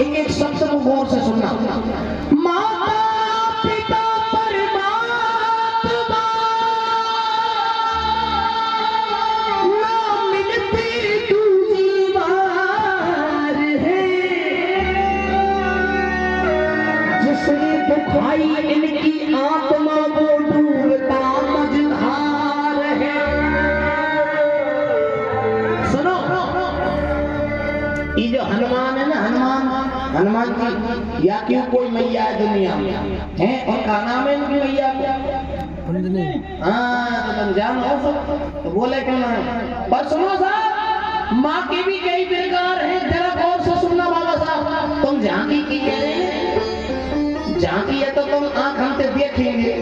एक एक शब्द को गौर से सुनना। माता पिता परमात्मा ना मिलते दूजी बार है, जिसने दुखाई इनकी आत्मा वो डूबता मझधार है। सुनो, ये जो हनुमान है ना, हनुमान जी या क्यों कोई मैया है दुनिया में है, और का नाम है इनकी मैया क्या? हाँ, तो तुम जानो तो बोले क्यों ना। पर सुनो साहब, माँ की भी कई प्रकार है, जरा गौर से सुनना बाबा साहब। तुम झांकी की कह रहे हैं, झांकी है तो तुम आंख हमसे देखेंगे,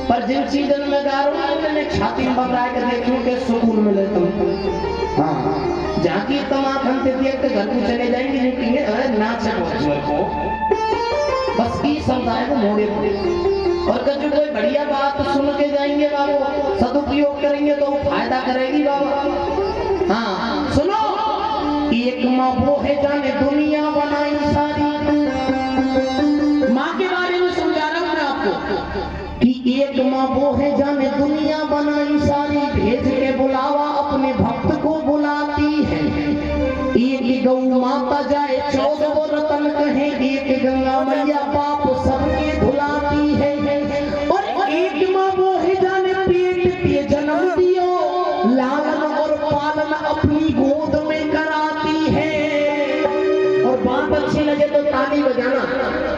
पर जिन चीजों में गारो मैंने छाती में बताया कि देखियो के सुकून मिले तुमको। हाँ, झांकी तुम आंख हमसे देख के घर को चले जाएंगे, नहीं कहेंगे अरे ना चलो को बस ये समुदाय को मोड़े। और कभी कोई बढ़िया बात सुन के जाएंगे बाबू, सदुपयोग करेंगे तो फायदा करेगी बाबा। हाँ सुनो, एक माँ वो है जाने दुनिया बनाई सारी। माँ के बारे में समझा रहा हूँ मैं आपको कि एक माँ वो है जाने दुनिया बनाई सारी, भेज के बुलावा अपने भक्त को बुलाती है। एक गौ माता जाए 14 रतन कहे, एक गंगा मैया पाप सबके धुलाती है। और एक माँ वो है जाने पेट पे जन्म दियो, लालन और पालन अपनी गोद में कराती है। और बात अच्छी लगे तो ताली बजाना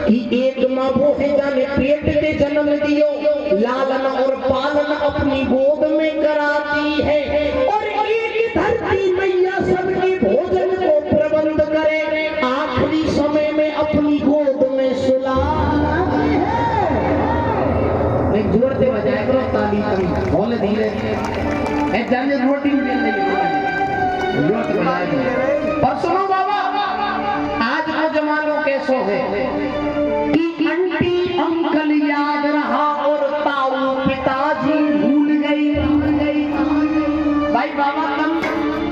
कि एक माँ वो है जाने पेट पे जन्म दियो, लालन और पालन अपनी गोद में कराती है। और एक धरती मैया सबके भोजन को प्रबंध करे, आखिरी समय में अपनी गोद में सुलाती है। नहीं जोर से बजाया करो ताली, तुम बोले धीरे जाने रोटी में मिल रही है। पर सुनो बाबा, आज वो जमानों कैसो है कि आंटी अंकल याद रहा और ताऊ पिताजी भूल गई। भाई बाबा तुम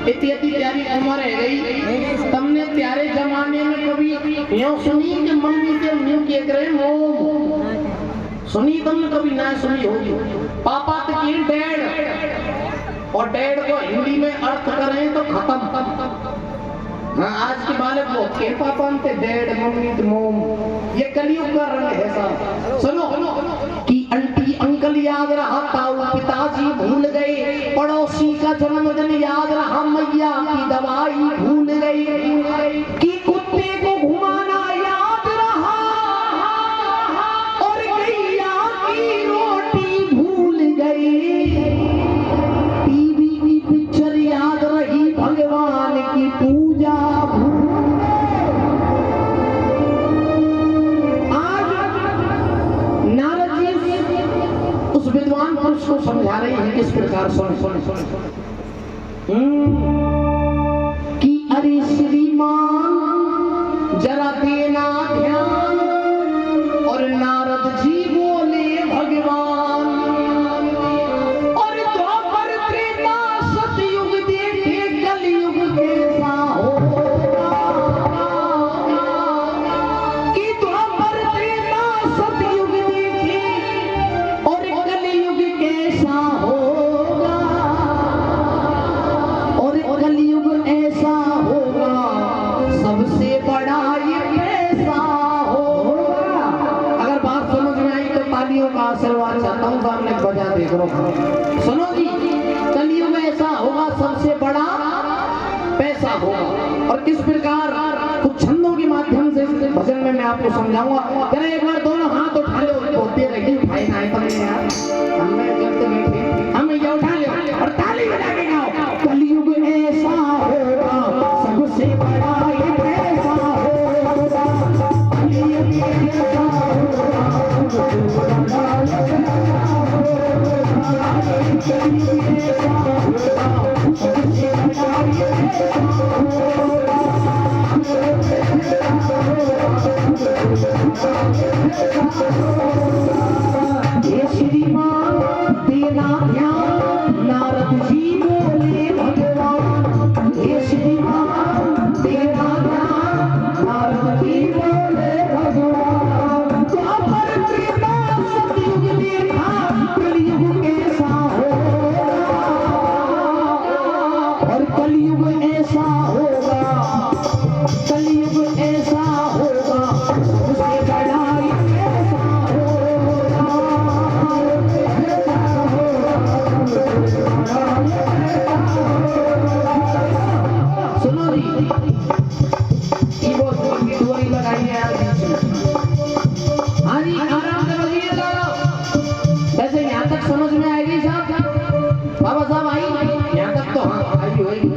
इतनी प्यारी उम्र है गई, तुमने प्यारे जमाने में कभी यूं सुनी कि मम्मी के मुंह के करे मोम सुनी? तुमने कभी ना सुनी होगी। पापा तो की डैड, और डैड को हिंदी में अर्थ करें तो खत्म। हाँ, आज के बालक वो के पापा ते डैड मम्मी ते मोम, ये कलयुग का रंग है साहब। सुनो कि आंटी अंकल याद रहा, ताऊ पिताजी भूल गए, पड़ोसी का जन्मदिन याद रहा, मैया की दवाई भूल गई, कि कुत्ते को घुमाना याद रहा, और गैया की रोटी भूल गई, टीवी की पिक्चर याद रही, भगवान की पूजा भूल। आज नारद जी उस विद्वान पुरुष को समझा रहे हैं किस प्रकार। सुन कि अरे श्रीमान जरा देना ध्यान, और नारद जी बोले भगवान, और द्वापर त्रेता सतयुग देखे कलयुग कैसा होगा, कि द्वापर त्रेता सतयुग देखे और कलयुग कैसा होगा, और कलयुग ऐसा होगा सबसे बड़ा ये पैसा होगा। अगर बात समझ में आई तो तालियों का आशीर्वाद चाहता हूँ, सामने बजा देख रहा हूँ। सुनो जी, कलयुग ऐसा होगा सबसे बड़ा पैसा होगा। और किस प्रकार कुछ छंदों के माध्यम से इस भजन में मैं आपको समझाऊंगा। जरा एक बार दोनों हाथ उठा लो, बोलते रहिए भाई ना यार, हम ये उठा लो और ताली बजा के गाओ। कलयुग ऐसा होगा सबसे बड़ा ये पैसा होगा, कलयुग ऐसा होगा सबसे बड़ा ये पैसा होगा, कलयुग ऐसा होगा सबसे बड़ा ये पैसा होगा। ये श्रीमान देना ध्यान, नारद जी बोले भगवान, ये श्रीमान देना ध्यान, नारद ऐसा होगा, कलयुग ऐसा होगा, उससे बड़ा ऐसा होगा, सुनो जी, ये बहुत दूरी लगाई है यार। हाँ जी, आराम से बजिए दादा। वैसे यहाँ तक समझ में आएगी साहब? बाबा साहब आई यहाँ तक तो? हाँ आई होगी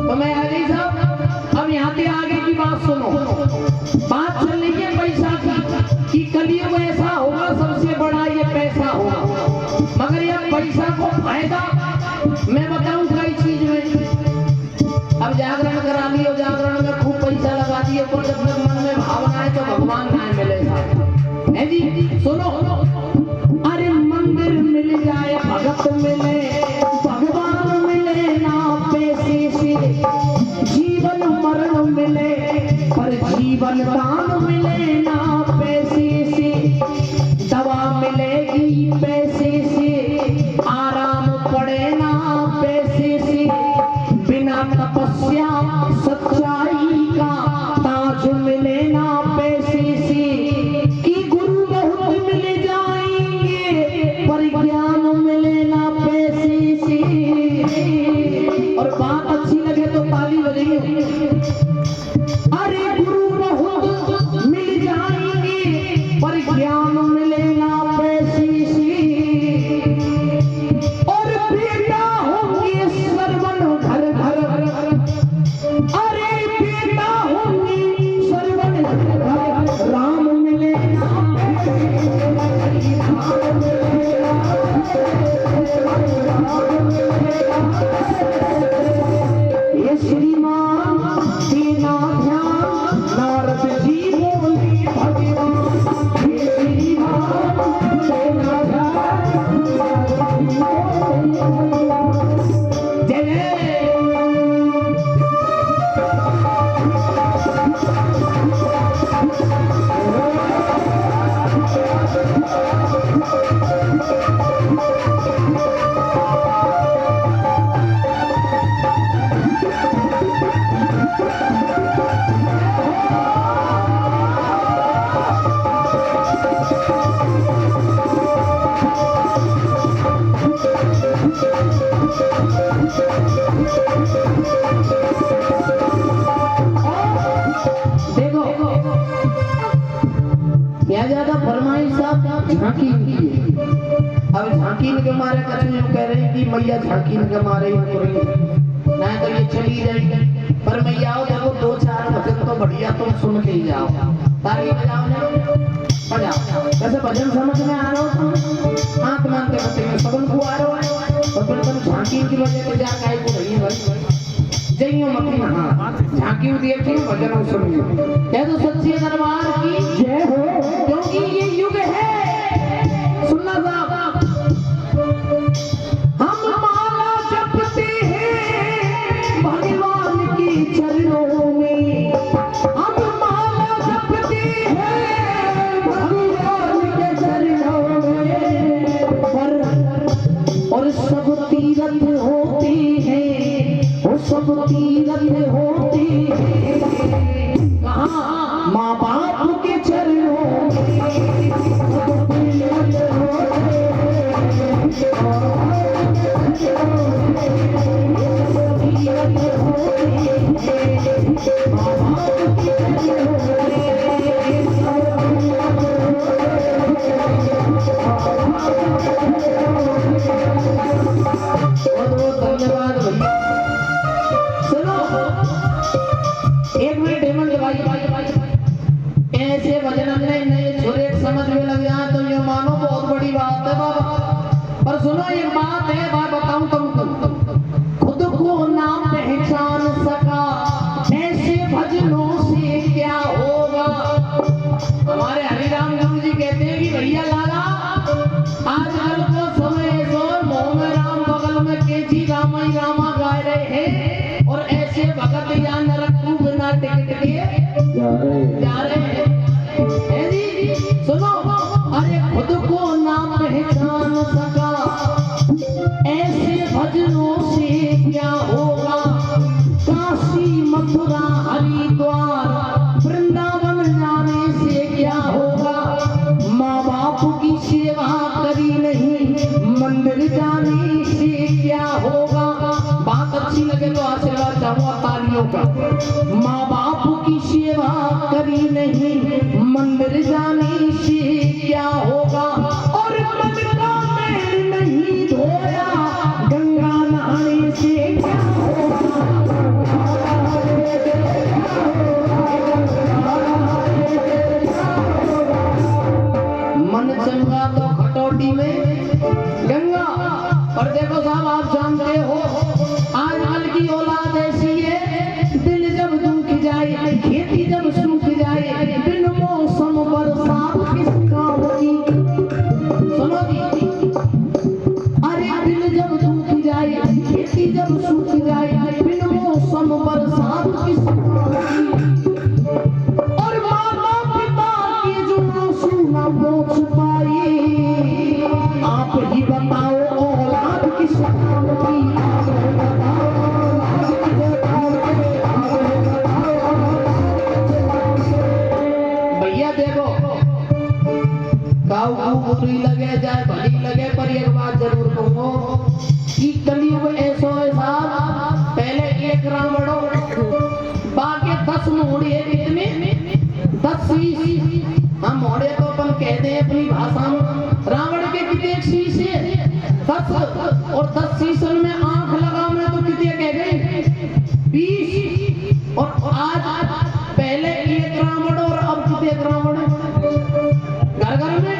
तो मैं आ गई साहब। अब यहाँ पे आगे की बात सुनो। बात चल रही है पैसा की कि कलयुग ऐसा होगा, सबसे बड़ा ये पैसा होगा। मगर ये पैसा को फायदा मैं बताऊं कई चीज में। अब जागरण करा लियो, जागरण में खूब पैसा लगा दिए, पर जब तक मन में भावना है तो भगवान ना मिले साहब। है जी, सुनो। अरे मंदिर मिल जाए, भगत मिले, भगवान मिले ना पैसे से, जीवन मरण मिले पर जीवन दान मिले ना पैसे से, दवा मिलेगी पैसे से, आराम पड़े ना पैसे से, बिना तपस्या सच्चाई का ताज मिले ना पैसे से, कि गुरु बहुत मिल जाएंगे पर ज्ञान मिले ना पैसे से। और बात अच्छी लगे तो ताली बजेगी। अरे गुरु बहुत मिल जाएंगे पर ज्ञान मिले ना पैसे से, और बेटा होंगे सर्वन घर घर, अरे बेटा होंगे सर्वन घर घर, राम मिले ना पैसे से, ये श्रीमान दीना ध्यान नारद जी बोले भगवान, ये श्रीमान दीना ध्यान नारद जी बोले भगवान। जय जय। देखो यहाँ ज्यादा फरमाइश साहब झांकी की है। अब झांकी के मारे कछु यूं कह रहे हैं कि मैया झांकी के मारे यूं करें ना तो ये चली जाएगी, पर मैया आओ देखो दो चार भजन तो बढ़िया तुम सुन के ही जाओ। ताली बजाओ ना, बजाओ। वैसे भजन समझ में आ रहा हो, आंख मानते बच्चे में सबन को आ रहा है, और फिर तुम झांकी की वजह से जा गाय को रही है भाई जइयो मती ना। हाँ झांकी देखी भजन सुनियो। कह दो सच्चे दरबार की जय हो, क्योंकि ये युग है। सुनना साहब, हम माला जपते हैं भगवान के चरणों में, हम माला जपते हैं भगवान के चरणों में, और सब तीरथ होते हैं, वो सब तीरथ होते हैं कहाँ? माँ बाप के चरणों में, सब तीरथ होते हैं, सब तीरथ होते हैं, माँ बाप के चरणों में। धन्यवाद भैया। सुनो एक मिनट हेमंत भाई, ऐसे भजन हमने नए छोरे समझ में लग जाए तो ये मानो बहुत बड़ी बात है बाबा। पर सुनो एक बात है, बात बताऊं तुमको, खुद को ना पहचान सका ऐसे भजनों से क्या होगा। हमारे हरिराम गुरु जी कहते हैं कि भैया लाला आजकल को समय सो मोह में राम बगल में केजी रामा ही रामा गा रहे हैं, और ऐसे भगत या नरक को बिना टिकट के जा रहे हैं। जी सुनो, अरे खुद को ना पहचान सका ऐसे भजनों से क्या होगा, काश नारियों का। माँ बाप की सेवा करी नहीं, मंदिर जाने से क्या होगा, और मन का मैल नहीं धोया, गंगा नहाने से क्या होगा। मन चंगा तो खटौटी में गंगा। पर देखो साहब, आप जानते हो आजकल की औलाद ऐसी है, दिल जब दुख जाए, खेती जब सूख जाए, बिन मौसम बरसात किस काम की। सुनो जी, अरे दिल जब दुख जाए, खेती जब सूख जाए, बिन मौसम बरसात किस काम की। और माता पिता के जो आंसू ना पोंछ पाए, आप ही बताओ औलाद किस काम की। भैया देखो, गाँव को बुरी लगे चाहे भली लगे, पर एक बात जरूर कहूँ कि कलयुग ऐसो है साहब, पहले एक रावण बाकी 10 मोड़े, कितने 10 शीश। हम मोड़े तो अपन कहते हैं अपनी भाषा में, रावण के कितने शीश है 10, और 10 शीशन में आंख लगा में तो कितने कह गए 20। और आज पहले एक रावण और अब कितने रावण घर घर में।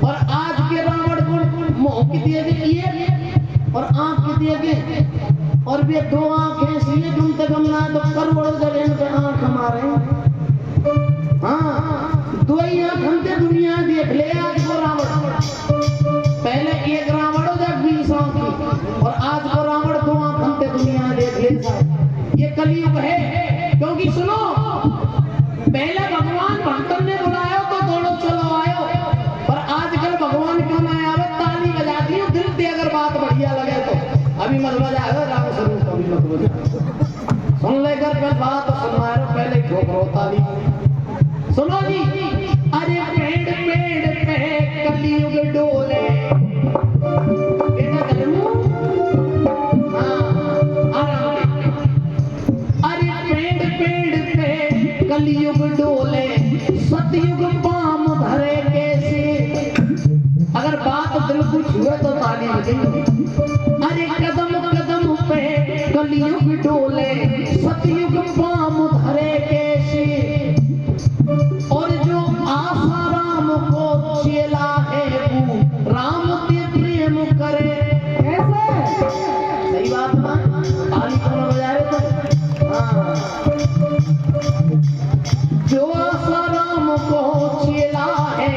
और आज के रावण को मुंह कितने के और आंख कितने के, और भी 2 आंखें ऐसी है कम से कम ना तो करोड़ों जगह पे आंख हमारे। हाँ, 2 ही आंख हमसे दुनिया देख ले आज को रावण। पहले एक रावण हो जब 20 आंख की, और आज को रावण 2 आंख हमसे दुनिया देख ले। ये कलयुग है, क्योंकि सुनो, पहले भगवान भक्तन ने बुलाया तो दोनों चलो आयो, पर आजकल भगवान क्यों ना आवे, ताली बजा दी दिल से, अगर बात बढ़िया लगे तो। अभी मत बजाओ राम स्वरूप, अभी मत बजाओ, सुन लेकर फिर बात सुनवा रहे, पहले ठोकरो ताली। सुनो जी, अरे पेड़ पेड़ पे कलयुग डोले, बेटा कलू, हाँ आराम से। अरे पेड़ पेड़ पे कलयुग डोले, सतयुग पाम धरे कैसे। अगर बात दिल को छुए तो ताली बजेगी। अरे कदम कदम पे कलयुग डोले, सतयुग पाम धरे कैसे। और जो आशा राम को चेला है, वो राम के प्रेम करे कैसे। सही बात ना, ताली कौन बजा रहे थे। हाँ, जो आशा राम को चेला है,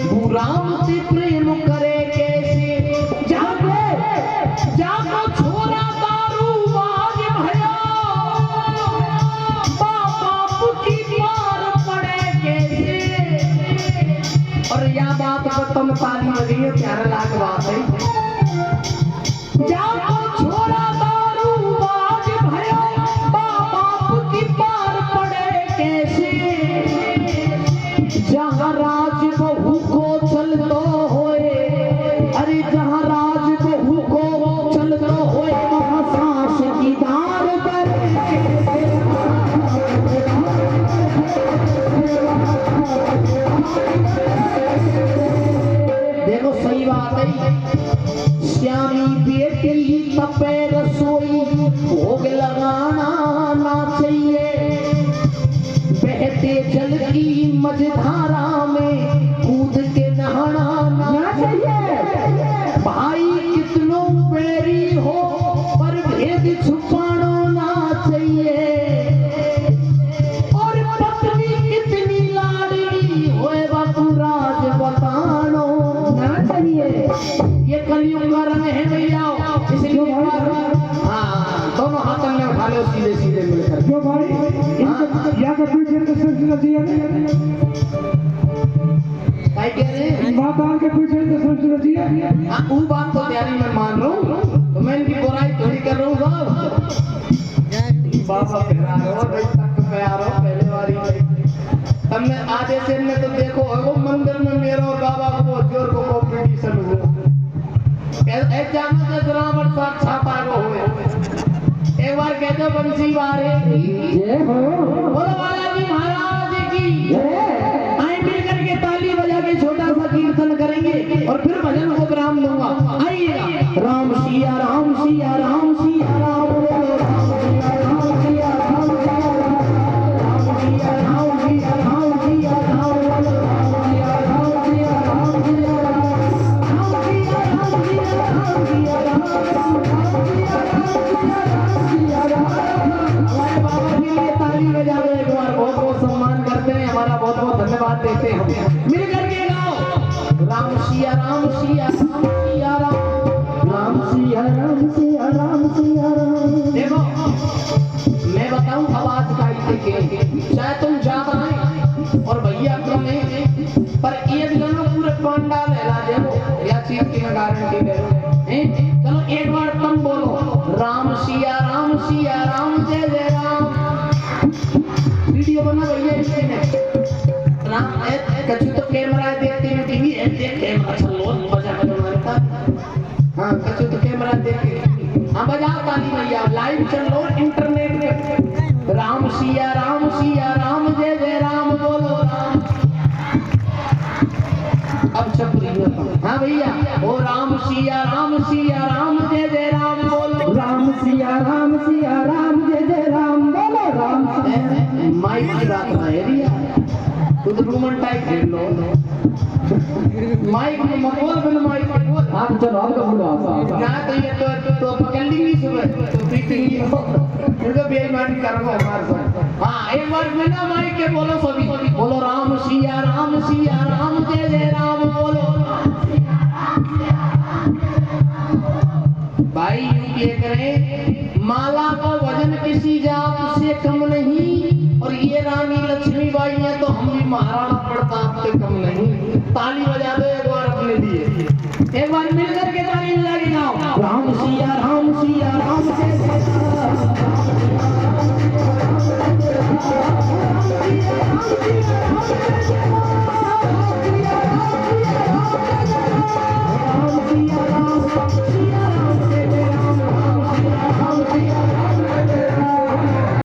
वो राम से प्रेम करे कैसे। जागो जागो छोरा दारू बाज भया, बाप की मार पड़े कैसे। और यह बात पर तुम ताली बजी है, प्यारा लाख बात है। जागो छोरा दारू बाज भया, बाप की मार पड़े कैसे। जहाँ राज बहू को चलतो होए, अरे जहाँ राज बहू को चलतो होए, वहाँ सांस की धार पर। देखो सही बात है, श्यामी बेटी तपे रसोई, भोग लगाना ना चाहिए। बहते जल की मझधारा में कूद के नहाना ना चाहिए। भाई कितनों बैरी हो, पर भेद छुपाना ना चाहिए। और पत्नी कितनी लाडली होए, बापू राज बतानो ना चाहिए। ये कलयुग का रंग है भैया, इसलिए हाँ, दोनों हाथ में उठा लो सीधे सीधे मिलकर। क्यों भाई, या तो पीछे तो सोचना चाहिए, काय कह रहे हैं, बात आके पीछे तो सोचना चाहिए। हाँ, वो बात तो तैयारी में मान रहा हूँ, तो मैं इनकी बुराई थोड़ी कर रहा हूँ साहब। बाबा कह रहा हो भाई, तक पे आ रहा हूँ पहले वाली हमने आधे से में तो देखो वो मंदिर में मेरा और बाबा को जोर को कंपटीशन हुआ। एक जाना जस रावण साक्षात आगो हुए, एक एक बार कह दो बंसी वारे की जय हो बोलो बालाजी महाराज की जय आए मिल करके ताली बजा के छोटा सा कीर्तन करेंगे और फिर भजन को विराम दूंगा। आइएगा। राम सिया राम सिया राम सिया राम बोलो राम सिया राम सिया राम सिया राम सिया राम सिया राम सिया राम बोलो राम सिया राम सिया राम सिया राम सिया राम सिया राम सिया हमारे बाबा के लिए ताली बजा दो एक बार। बहुत बहुत सम्मान करते हैं, हमारा बहुत बहुत धन्यवाद देते हैं। मिल करके गाओ राम सिया राम सिया राम सिया राम सिया राम सिया राम सिया राम। देखो मैं बताऊं आवाज का के शायद तुम ज्यादा है और भैया कम है, पर एक जन पूरे पांडाल हिला देवो या चीज की गारंटी दे दो। चलो एक बार तुम बोलो राम सिया राम जय जय राम। वीडियो बना भैया इसने राम कछु तो कैमरा देखते हैं टीवी है देख कैमरा चलो बजा के मारता। हां कछु तो कैमरा देख हां बजा ताली भैया लाइव चलो इंटरनेट पे राम सिया राम जय जय राम बोलो राम। अब चपरी हां भैया ओ राम सिया राम जय जय राम बोलो राम सिया राम जय जय राम बोलो राम माइक की बात ना है रिया तू तो रूमन टाइप खेल लो माइक में मकोल बिन माइक में बोल। आप चलो आपका बोलो आप ना तो ये तो पकड़ ली नहीं सुबह तो पीटेंगी इनको बेईमानी करो हमारे साथ। हां एक बार बिना माइक के बोलो सभी बोलो राम सिया राम जय जय राम बोलो भाई। ये करें माला का वजन किसी जात से कम नहीं और ये रानी लक्ष्मीबाई है तो हम भी महाराणा प्रताप से कम नहीं। ताली बजा दो एक बार अपने लिए एक बार मिलकर के ताली बजा के गाओ राम सिया राम जय जय राम।